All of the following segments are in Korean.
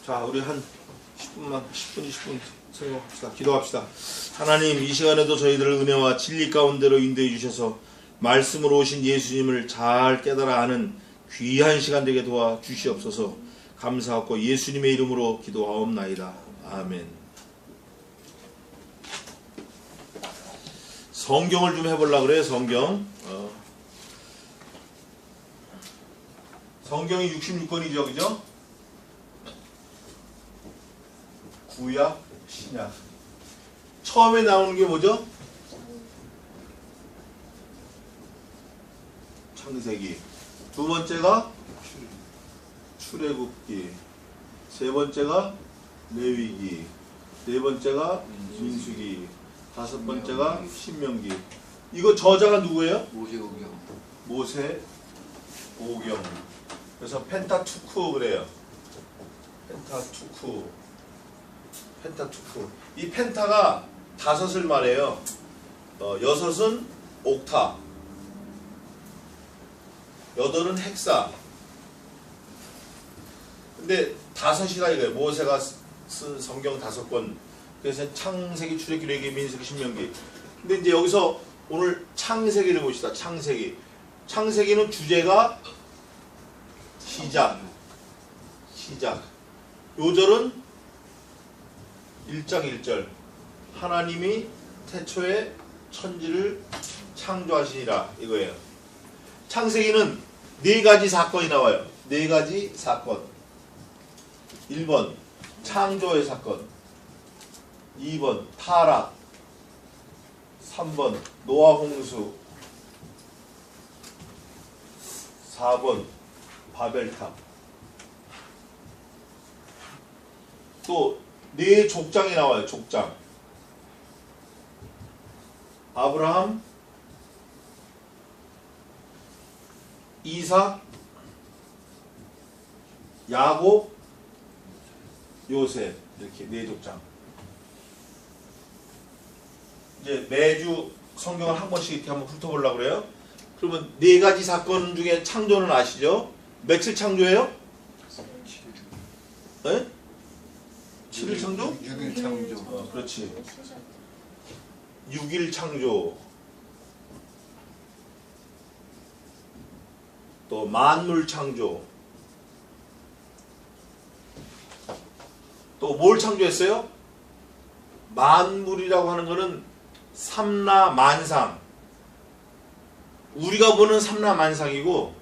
자, 우리 한 10분, 20분 생각합시다. 기도합시다. 하나님, 이 시간에도 저희들을 은혜와 진리 가운데로 인도해 주셔서 말씀으로 오신 예수님을 잘 깨달아 아는 귀한 시간 되게 도와 주시옵소서. 감사하고 예수님의 이름으로 기도하옵나이다. 아멘. 성경을 좀 해보려고 그래요. 성경이 66권이죠, 그죠? 구약, 신약. 처음에 나오는 게 뭐죠? 창세기. 두 번째가 출애굽기. 세 번째가 레위기. 네 번째가 민수기. 다섯 번째가 신명기. 이거 저자가 누구예요? 모세 오경. 그래서 펜타투크 그래요. 펜타투크. 이 펜타가 다섯을 말해요. 여섯은 옥타, 여덟은 헥사. 근데 다섯이라 이거예요. 모세가 쓴 성경 5권. 그래서 창세기, 출애굽기, 레위기, 민수기, 신명기. 근데 이제 여기서 오늘 창세기를 봅시다. 창세기는 주제가 시작. 요절은 1장 1절. 하나님이 태초에 천지를 창조하시니라 이거예요. 창세기는 4가지 사건이 나와요. 4가지 사건. 1번 창조의 사건, 2번 타락, 3번 노아 홍수, 4번 바벨탑. 또 4족장이 나와요. 족장. 아브라함, 이삭, 야곱, 요셉. 이렇게 4족장. 이제 매주 성경을 한 번씩 이렇게 한번 훑어보려고 그래요. 그러면 4가지 사건 중에 창조는 아시죠? 며칠 창조예요? 7일 창조? 6일 창조. 그렇지. 6일 창조. 또 만물 창조. 또 뭘 창조했어요? 만물이라고 하는 거는 삼라만상. 우리가 보는 삼라만상이고,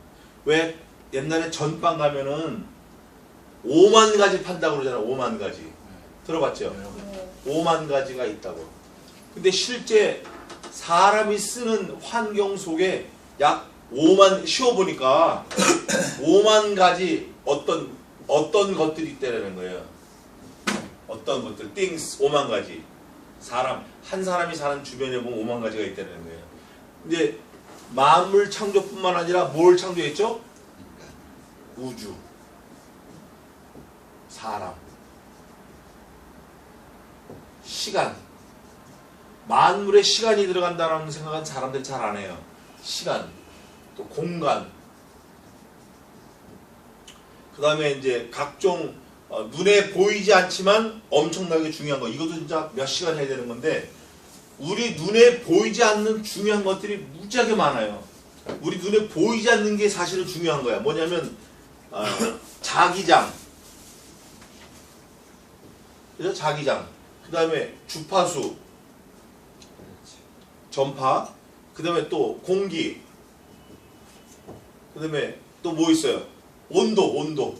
왜 옛날에 전방 가면은 5만 가지 판다고 그러잖아. 5만 가지. 들어봤죠? 5만 가지가 있다고. 근데 실제 사람이 쓰는 환경 속에 약 5만, 쉬어보니까 5만 가지 어떤 것들이 있다는 거예요. 어떤 것들, things 5만 가지. 한 사람이 사는 주변에 보면 5만 가지가 있다는 거예요. 근데 만물 창조뿐만 아니라 뭘 창조했죠? 우주, 사람, 시간. 만물에 시간이 들어간다는 생각은 사람들이 잘 안 해요. 시간, 또 공간. 그 다음에 이제 각종 눈에 보이지 않지만 엄청나게 중요한 거. 이것도 진짜 몇 시간 해야 되는 건데, 우리 눈에 보이지 않는 중요한 것들이 무지하게 많아요. 우리 눈에 보이지 않는 게 사실은 중요한 거야. 뭐냐면 자기장. 그죠? 자기장. 그 다음에 주파수, 전파. 그 다음에 또 공기. 그 다음에 또 뭐 있어요? 온도. 온도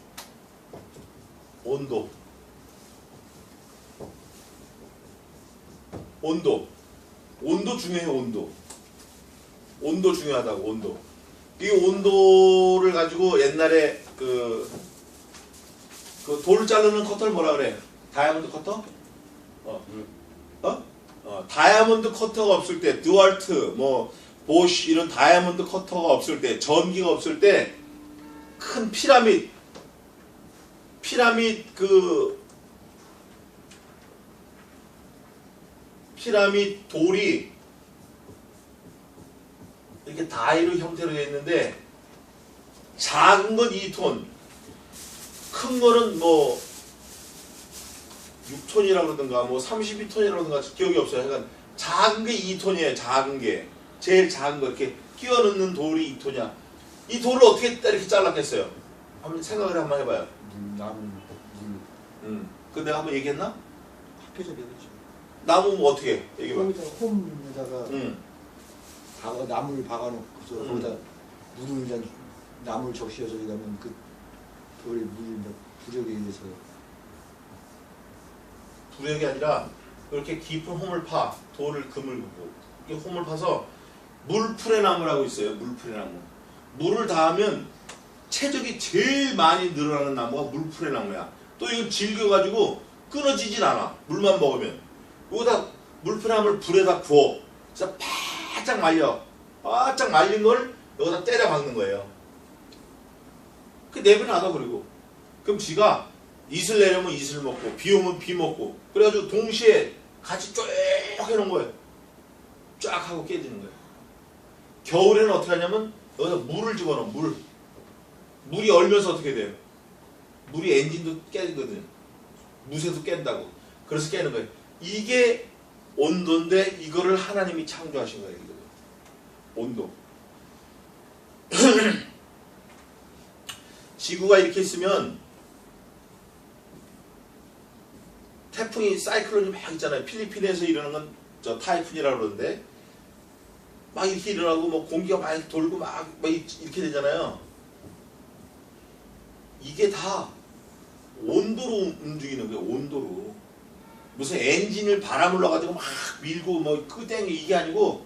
중요해요. 온도 중요하다고. 온도. 이 온도를 가지고 옛날에 그 돌 자르는 커터를 뭐라 그래? 다이아몬드 커터? 다이아몬드 커터가 없을 때, 드왈트, 보쉬 이런 다이아몬드 커터가 없을 때, 전기가 없을 때 큰 피라밋 돌이 이렇게 다이로 형태로 되어 있는데, 작은 건 2톤, 큰 거는 20톤이라 그러든가 뭐 32톤이라 그러든가 기억이 없어요. 그러니까 작은 게 2톤이에요. 작은 게. 제일 작은 거 이렇게 끼워 넣는 돌이 2톤이야. 이 돌을 어떻게 이렇게 잘랐겠어요? 한번 생각을 한번 해봐요. 나무, 물. 그 내가 한번 얘기했나? 학교에서 배웠지. 나무 뭐 어떻게 얘기해봐. 거기다 홈에다가 응. 나무를 박아놓고서 거기다 물을 이제 나무를 적셔서 이러면 그 돌에 물이 부력에 의해서 부력이 아니라 이렇게 깊은 홈을 파 돌을 금을 붓고 이 홈을 파서 물풀의나무라고 있어요. 물풀의나무. 물을 닿으면 체적이 제일 많이 늘어나는 나무가 물풀의나무야. 또 이거 질겨가지고 끊어지진 않아. 물만 먹으면. 여기다 물풀의나무를 불에다 구워. 그래서 바짝 말려. 바짝 말린 걸 여기다 때려 박는 거예요. 그 내버려놔둬. 그리고 그럼 쥐가 이슬 내려면 이슬 먹고 비 오면 비 먹고 그래가지고 동시에 같이 쫙 해놓은 거예요. 쫙 하고 깨지는 거예요. 겨울에는 어떻게 하냐면 여기다 물을 집어넣어. 물이 얼면서 어떻게 돼요? 물이 엔진도 깨거든. 무쇠도 깬다고. 그래서 깨는 거예요. 이게 온도인데 이거를 하나님이 창조하신 거예요. 이거. 온도. 지구가 이렇게 있으면 태풍이 사이클론이 막 있잖아요. 필리핀에서 일어나는 건 저 타이푼이라고 그러는데 막 이렇게 일어나고 뭐 공기가 막 돌고 막 이렇게 되잖아요. 이게 다 온도로 움직이는 거예요. 온도로. 무슨 엔진을 바람을 넣어가지고 막 밀고 뭐 끄댕이 이게 아니고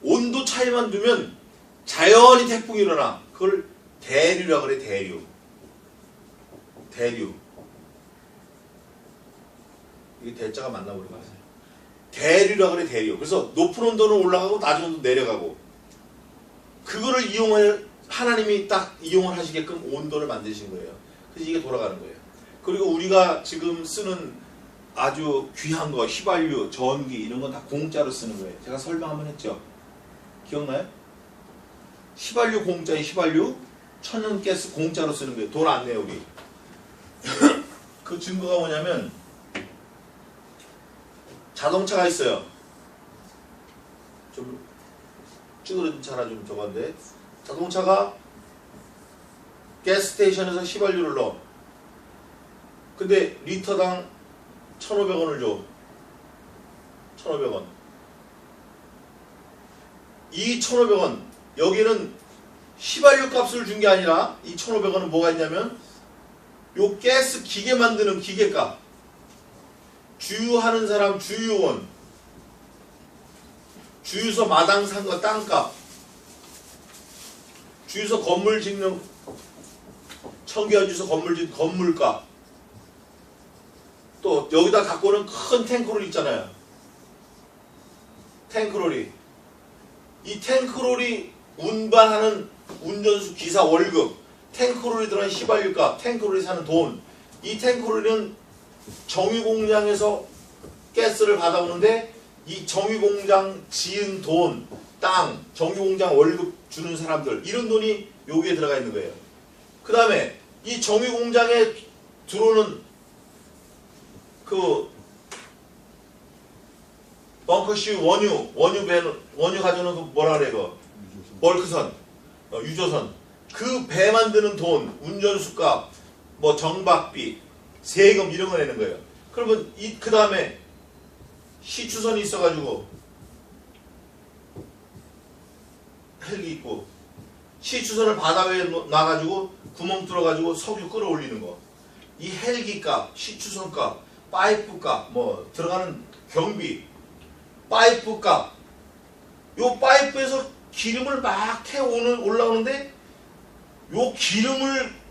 온도 차이만 두면 자연히 태풍이 일어나. 그걸 대류라고 그래. 대류. 대류. 이게 대자가 맞나 모르겠어요. 대류라고 그래. 대류. 그래서 높은 온도는 올라가고 낮은 온도 내려가고 그거를 이용을 하나님이 딱 이용을 하시게끔 온도를 만드신 거예요. 그래서 이게 돌아가는 거예요. 그리고 우리가 지금 쓰는 아주 귀한 거 휘발유, 전기 이런 건 다 공짜로 쓰는 거예요. 제가 설명 한번 했죠. 기억나요? 휘발유 공짜에 휘발유, 천연가스 공짜로 쓰는 거예요. 돈 안 내요 우리. 그 증거가 뭐냐면 자동차가 있어요. 좀 찌그러진 차나 좀 저건데 자동차가 가스스테이션에서 휘발유를 넣어. 근데 리터당 1,500원을 줘. 1,500원. 이 1,500원 여기는 휘발유 값을 준 게 아니라 이 1,500원은 뭐가 있냐면 요 가스 기계 만드는 기계값, 주유하는 사람 주유원, 주유소 마당 산 거 땅값, 주유소 건물 짓는 청계환 주유소 건물 짓는 건물값, 또 여기다 갖고 오는 큰 탱크롤 있잖아요. 탱크롤이 이 탱크롤이 운반하는 운전수 기사 월급, 탱크롤이 들어간 휘발유값, 탱크롤이 사는 돈, 이 탱크롤은 정유공장에서 가스를 받아오는데 이 정유공장 지은 돈, 땅, 정유공장 월급 주는 사람들 이런 돈이 여기에 들어가 있는 거예요. 그 다음에 이 정유공장에 들어오는 그 벙커슈 원유 가져오는 그 뭐라 그래 그 벌크선, 유조선 그 배 만드는 돈, 운전수값, 뭐 정박비, 세금 이런 거 내는 거예요. 그러면 그 다음에 시추선이 있어가지고 헬기 있고 시추선을 바다 위에 놔가지고 구멍 뚫어가지고 석유 끌어올리는 거. 이 헬기값, 시추선값, 파이프값, 뭐 들어가는 경비, 파이프값. 요 파이프에서 기름을 막 태워오는 올라오는데 요 기름을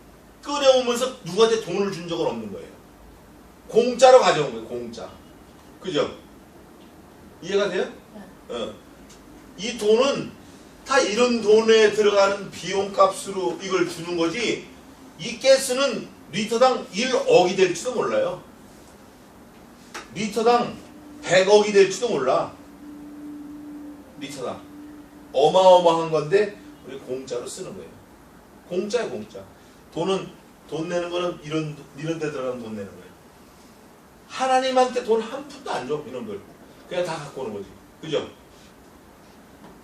끓여오면서 누구한테 돈을 준 적은 없는 거예요. 공짜로 가져온 거예요. 공짜. 그죠? 이해가 돼요? 네. 이 돈은 다 이런 돈에 들어가는 비용값으로 이걸 주는 거지 이 가스는 리터당 1억이 될지도 몰라요. 리터당 100억이 될지도 몰라. 리터당. 어마어마한 건데 우리 공짜로 쓰는 거예요. 공짜야 공짜. 돈 내는 거는 이런 데 들어가는 돈 내는 거예요. 하나님한테 돈 한 푼도 안 줘, 이놈들. 그냥 다 갖고 오는 거지. 그죠?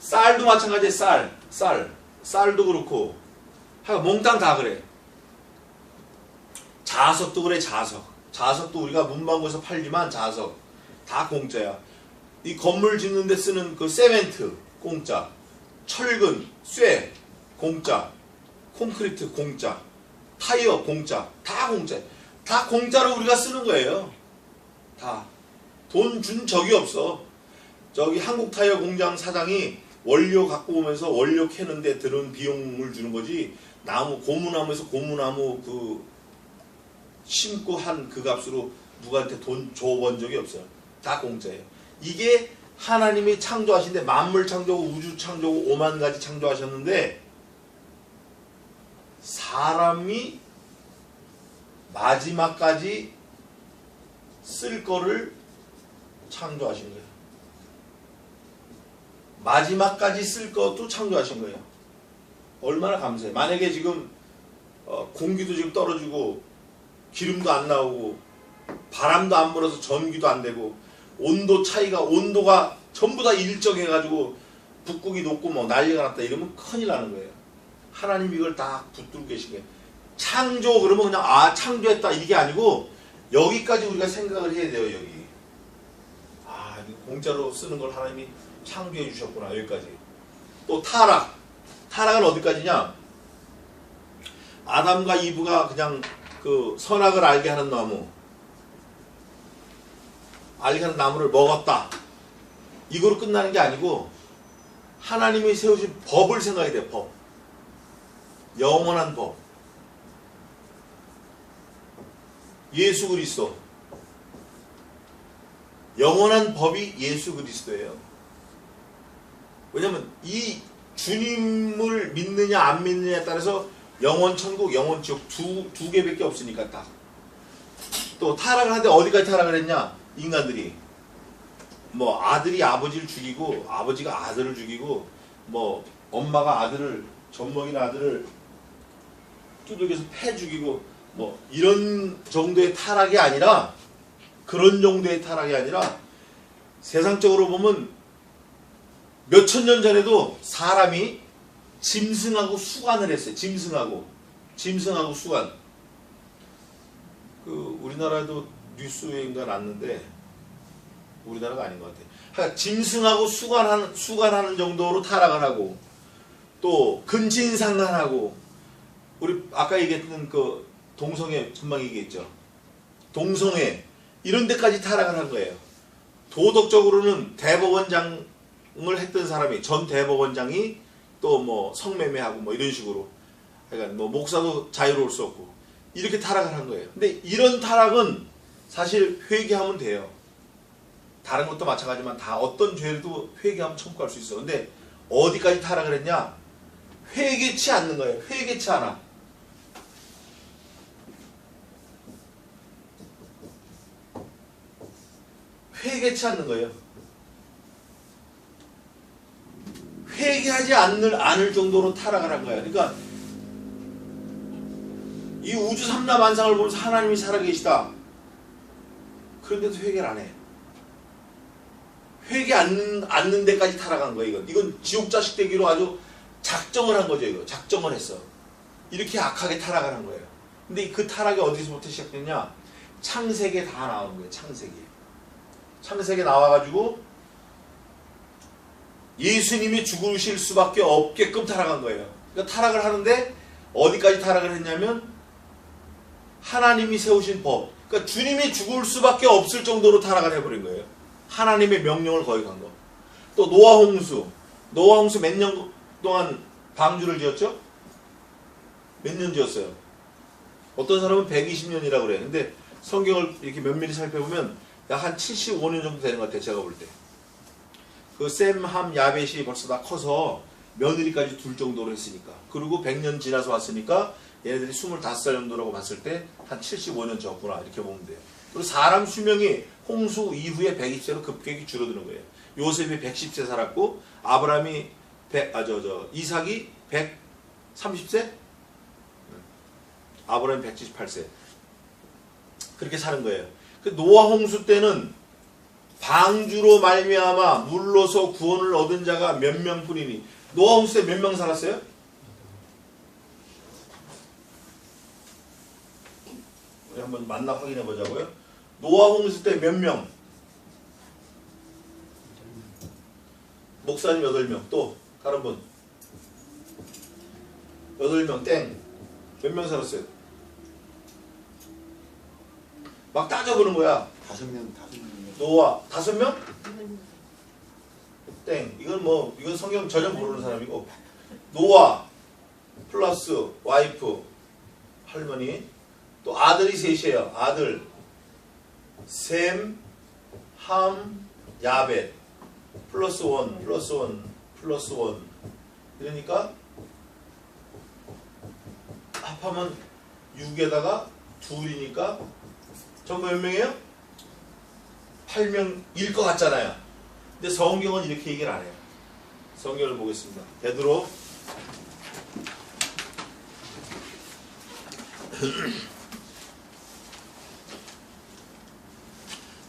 쌀도 마찬가지예요. 쌀도 그렇고. 하여간 몽땅 다 그래. 자석도 그래, 자석도 우리가 문방구에서 팔지만 자석. 다 공짜야. 이 건물 짓는 데 쓰는 그 세멘트, 공짜. 철근, 쇠, 공짜. 콘크리트, 공짜. 타이어, 공짜. 다 공짜. 다 공짜로 우리가 쓰는 거예요. 다. 돈 준 적이 없어. 저기 한국타이어 공장 사장이 원료 갖고 오면서 원료 캐는데 드는 비용을 주는 거지. 나무, 고무나무에서 고무나무 그 심고 한 그 값으로 누구한테 돈 줘본 적이 없어요. 다 공짜예요. 이게 하나님이 창조하신데 만물 창조고 우주 창조고 5만 가지 창조하셨는데 사람이 마지막까지 쓸 거를 창조하신 거예요. 마지막까지 쓸 것도 창조하신 거예요. 얼마나 감사해요. 만약에 지금 공기도 지금 떨어지고 기름도 안 나오고 바람도 안 불어서 전기도 안 되고 온도가 전부 다 일정해가지고 북극이 높고 뭐 난리가 났다 이러면 큰일 나는 거예요. 하나님 이걸 다 붙들고 계신 거예요. 창조 그러면 그냥 창조했다 이게 아니고 여기까지 우리가 생각을 해야 돼요. 여기 공짜로 쓰는 걸 하나님이 창조해 주셨구나. 여기까지. 또 타락은 어디까지냐? 아담과 이브가 그냥 그 선악을 알게 하는 나무를 먹었다. 이거로 끝나는 게 아니고 하나님이 세우신 법을 생각해야 돼요. 법. 영원한 법. 예수 그리스도. 영원한 법이 예수 그리스도예요. 왜냐면 이 주님을 믿느냐 안 믿느냐에 따라서 영원 천국, 영원 지옥 두 개밖에 없으니까 딱. 또 타락을 하는데 어디까지 타락을 했냐? 인간들이. 뭐 아들이 아버지를 죽이고 아버지가 아들을 죽이고 뭐 엄마가 아들을 젖먹인 아들을 두들겨서 패 죽이고 뭐 이런 정도의 타락이 아니라 그런 정도의 타락이 아니라 세상적으로 보면 몇천 년 전에도 사람이 짐승하고 수간을 했어요. 짐승하고 수간. 그 우리나라에도 뉴스인가 났는데 우리나라가 아닌 것 같아요. 그러니까 짐승하고 수간하는 정도로 타락을 하고 또 근친상간하고 우리 아까 얘기했던 그 동성애 금방 얘기했죠. 동성애 이런 데까지 타락을 한 거예요. 도덕적으로는 대법원장을 했던 사람이 전 대법원장이 또 뭐 성매매하고 뭐 이런 식으로 그러니까 뭐 목사도 자유로울 수 없고 이렇게 타락을 한 거예요. 근데 이런 타락은 사실 회개하면 돼요. 다른 것도 마찬가지지만 다 어떤 죄도 회개하면 청구할 수 있어. 근데 어디까지 타락을 했냐? 회개치 않는 거예요. 회개치 않아. 회개치 않는 거예요. 회개하지 않을 정도로 타락을 한 거예요. 그러니까 이 우주 삼라만상을 보면서 하나님이 살아계시다. 그런데도 회개를 안 해. 회개 않는 데까지 타락한 거예요. 이건 지옥 자식 되기로 아주 작정을 한 거죠. 이거 작정을 했어. 이렇게 악하게 타락을 한 거예요. 근데 그 타락이 어디서부터 시작됐냐? 창세기에 다 나오는 거예요. 창세기에 나와가지고 예수님이 죽으실 수밖에 없게끔 타락한 거예요. 그러니까 타락을 하는데 어디까지 타락을 했냐면 하나님이 세우신 법. 그러니까 주님이 죽을 수밖에 없을 정도로 타락을 해버린 거예요. 하나님의 명령을 거역한 거. 또 노아홍수 몇 년 동안 방주를 지었죠? 몇 년 지었어요? 어떤 사람은 120년이라고 그래요. 근데 성경을 이렇게 면밀히 살펴보면 약 한 75년 정도 되는 것 같아요. 제가 볼 때. 그 셈, 함, 야벳이 벌써 다 커서 며느리까지 둘 정도로 했으니까. 그리고 100년 지나서 왔으니까 얘네들이 25살 정도라고 봤을 때 한 75년 졌구나. 이렇게 보면 돼요. 그리고 사람 수명이 홍수 이후에 120세로 급격히 줄어드는 거예요. 요셉이 110세 살았고 아브라함이 이삭이 130세? 아브라함이 178세. 그렇게 사는 거예요. 그 노아 홍수 때는 방주로 말미암아 물로서 구원을 얻은 자가 몇 명뿐이니. 노아 홍수 때 몇 명 살았어요? 우리 한번 만나 확인해 보자고요. 노아 홍수 때 몇 명? 목사님 8명. 또 다른 분 8명 땡. 몇 명 살았어요? 막 따져보는 거야. 5명. 노아 5명? 땡. 이건 성경 전혀 모르는 사람이고. 노아 플러스 와이프 할머니, 또 아들이 셋이에요. 아들 셈, 함, 야벳 플러스 원 이러니까 합하면 6에다가 2이니까 전부 몇 명이에요? 8명일 것 같잖아요. 근데 성경은 이렇게 얘기를 안 해요. 성경을 보겠습니다. 베드로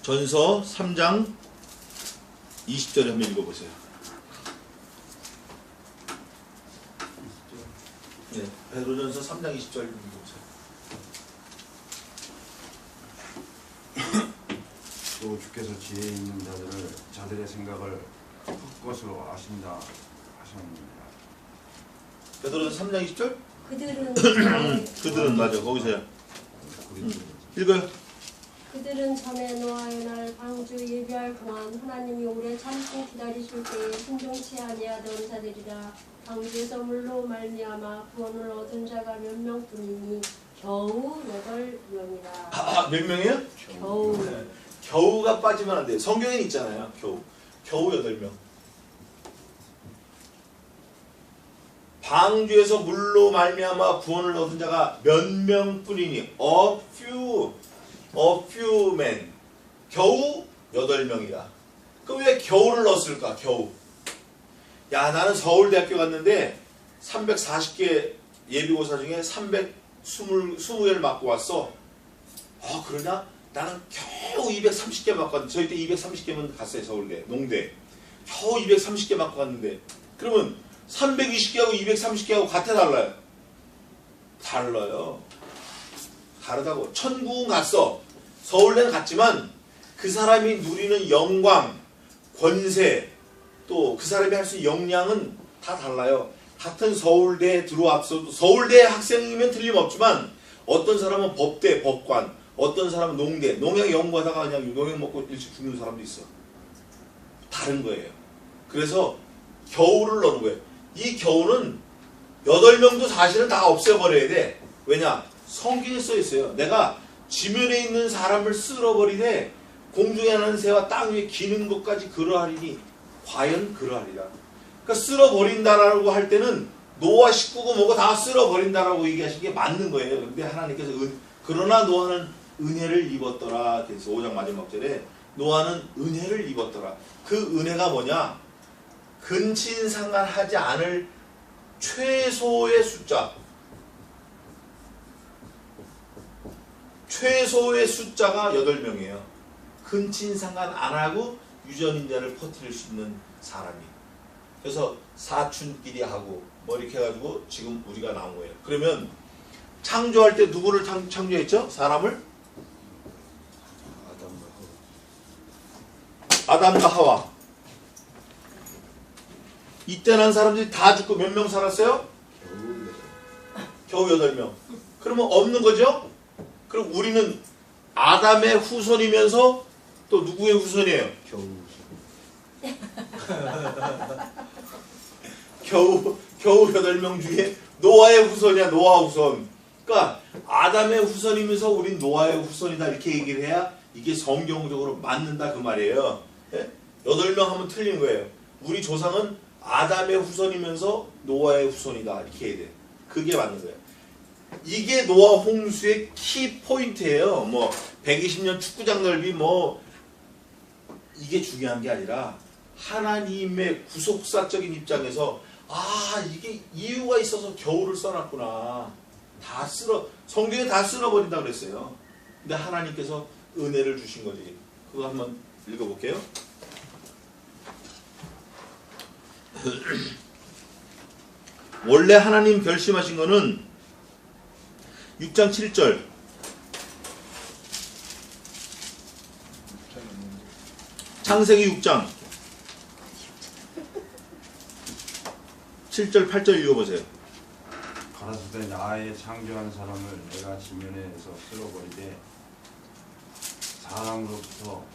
전서 3장 20절에 한번 읽어보세요. 네, 베드로전서 3장 20절 읽어보세요. 또 주께서 지혜 있는 자들의 생각을 헛것으로 아신다 하셨느니라. 베드로전서 3장 20절? 그들은 맞아. 거기서요. 읽어요. 그들은 전에 노아의 날 방주 예비할 동안 하나님이 오래 참고 기다리실 때에 순종치 아니하던 자들이라. 방주에서 물로 말미암아 구원을 얻은 자가 몇 명뿐이니 겨우 8명이라. 몇 명이에요? 겨우. 네. 겨우가 빠지면 안 돼요. 성경에 있잖아요. 겨우 8명. 방주에서 물로 말미암아 구원을 얻은 자가 몇 명뿐이니 a few men. 겨우 8명이다. 그럼 왜 겨우를 넣었을까? 겨우. 야, 나는 서울대학교 갔는데 340개 예비고사 중에 320개를 맞고 왔어. 그러냐? 나는 겨우 230개 맞고 왔는데, 저희 때 230개면 갔어요. 서울대, 농대. 겨우 230개 맞고 갔는데, 그러면 320개하고 230개하고 같아 달라요? 달라요. 다르다고. 천국은 갔어. 서울대는 갔지만 그 사람이 누리는 영광, 권세, 또 그 사람이 할 수 있는 역량은 다 달라요. 같은 서울대에 들어왔어도 서울대 학생이면 틀림없지만 어떤 사람은 법대, 법관, 어떤 사람은 농대, 농약 연구하다가 그냥 농약 먹고 일찍 죽는 사람도 있어. 다른 거예요. 그래서 겨우를 넣는 거예요. 이 겨우는 8명도 사실은 다 없애버려야 돼. 왜냐? 성경에 써 있어요. 내가 지면에 있는 사람을 쓸어버리되 공중에 나는 새와 땅 위에 기는 것까지 그러하리니 과연 그러하리라. 그러니까 쓸어버린다라고 할 때는 노아 식구고 뭐고 다 쓸어버린다라고 얘기하신 게 맞는 거예요. 근데 하나님께서 그러나 노아는 은혜를 입었더라. 그래서 5장 마지막 절에 노아는 은혜를 입었더라. 그 은혜가 뭐냐? 근친상간하지 않을 최소의 숫자. 최소의 숫자가 8명이에요. 근친상간 안 하고 유전인자를 퍼뜨릴 수 있는 사람이. 그래서 사춘끼리 하고 뭐 이렇게 해가지고 지금 우리가 나온 거예요. 그러면 창조할 때 누구를 창조했죠? 사람을? 아담과 하와. 이때 난 사람들이 다 죽고 몇 명 살았어요? 겨우 8명. 그러면 없는 거죠? 그럼 우리는 아담의 후손이면서 또 누구의 후손이에요? 겨우 8명 중에 노아의 후손이야. 노아 후손. 그러니까 아담의 후손이면서 우린 노아의 후손이다 이렇게 얘기를 해야 이게 성경적으로 맞는다 그 말이에요. 예? 8명 하면 틀린 거예요. 우리 조상은 아담의 후손이면서 노아의 후손이다 이렇게 해야 돼. 그게 맞는 거예요. 이게 노아 홍수의 키 포인트예요. 뭐 120년 축구장 넓이 뭐 이게 중요한 게 아니라 하나님의 구속사적인 입장에서 이게 이유가 있어서 겨울을 써놨구나. 성경에 다 쓸어버린다 그랬어요. 근데 하나님께서 은혜를 주신 거지. 그거 한번 읽어볼게요. 원래 하나님 결심하신 거는 6장 7절 창세기 6장 7절 8절 읽어보세요. 가라사대 나의 창조한 사람을 내가 지면에서 쓸어버리되 사람으로부터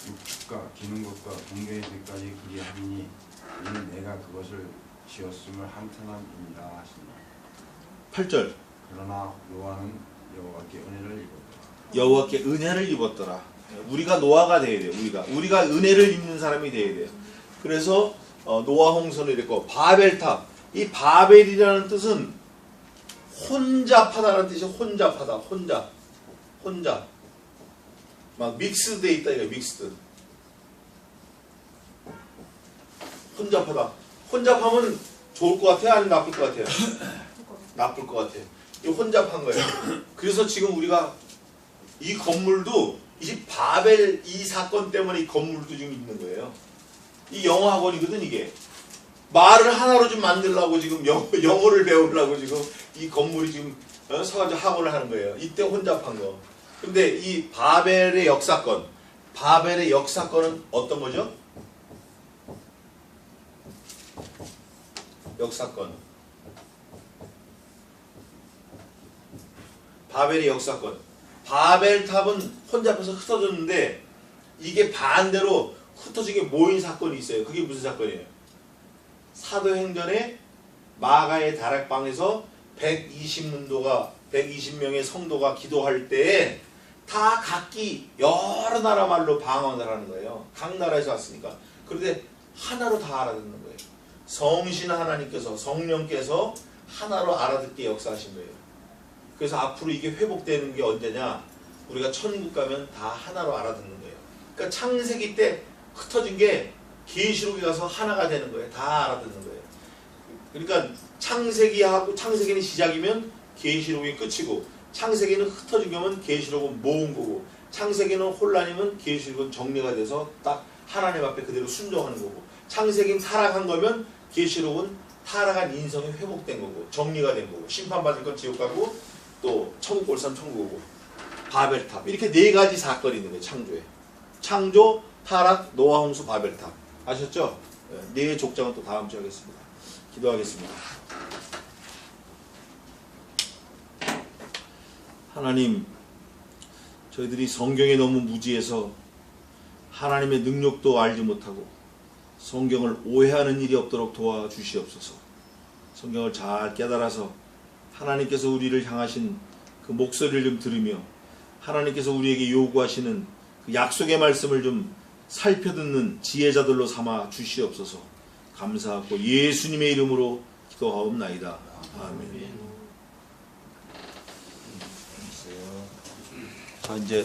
육과 기는 것과 공경의 빛까지 그리하리니 이는 내가 그것을 지었음을 한탄함이니라 하시니라. 8절 그러나 노아는 여호와께 은혜를 입었더라. 여호와께 은혜를 입었더라. 우리가 노아가 돼야 돼요. 우리가 은혜를 입는 사람이 돼야 돼요. 그래서 노아 홍수는 이랬고 바벨탑, 이 바벨이라는 뜻은 혼잡하다라는 뜻이 혼잡하다. 혼잡 막 믹스돼 있다 이거 믹스드. 혼잡하다. 혼잡하면 좋을 것 같아요? 아니면 나쁠 것 같아요? 나쁠 것 같아요. 이 혼잡한 거예요. 그래서 지금 우리가 이 건물도 이 바벨 이 사건 때문에 이 건물도 지금 있는 거예요. 이 영어 학원이거든 이게. 말을 하나로 좀 만들려고 지금 영어를 배우려고 지금 이 건물이 지금 서가지고 학원을 하는 거예요. 이때 혼잡한 거. 근데 이 바벨의 역사건은 어떤 거죠? 역사건. 바벨의 역사건. 바벨탑은 혼잡해서 흩어졌는데 이게 반대로 흩어지게 모인 사건이 있어요. 그게 무슨 사건이에요? 사도행전에 마가의 다락방에서 120명의 성도가 기도할 때에 다 각기 여러 나라 말로 방언을 하는 거예요. 각 나라에서 왔으니까. 그런데 하나로 다 알아듣는 거예요. 성신 하나님께서 성령께서 하나로 알아듣게 역사하신 거예요. 그래서 앞으로 이게 회복되는 게 언제냐? 우리가 천국 가면 다 하나로 알아듣는 거예요. 그러니까 창세기 때 흩어진 게 계시록에 가서 하나가 되는 거예요. 다 알아듣는 거예요. 그러니까 창세기는 시작이면 계시록이 끝이고, 창세기는 흩어진 거면 계시록은 모은 거고, 창세기는 혼란이면 계시록은 정리가 돼서 딱 하나님 앞에 그대로 순종하는 거고, 창세기는 타락한 거면 계시록은 타락한 인성이 회복된 거고 정리가 된 거고, 심판받을 건 지옥 가고 또 천국 올 사람 천국 오고. 바벨탑, 이렇게 네 가지 사건이 있는 거예요. 창조에. 창조, 타락, 노아 홍수, 바벨탑. 아셨죠? 네 족장은 또 다음 주에 하겠습니다. 기도하겠습니다. 하나님, 저희들이 성경에 너무 무지해서 하나님의 능력도 알지 못하고 성경을 오해하는 일이 없도록 도와주시옵소서. 성경을 잘 깨달아서 하나님께서 우리를 향하신 그 목소리를 좀 들으며 하나님께서 우리에게 요구하시는 그 약속의 말씀을 좀 살펴듣는 지혜자들로 삼아 주시옵소서. 감사하고 예수님의 이름으로 기도하옵나이다. 아멘. 자, 이제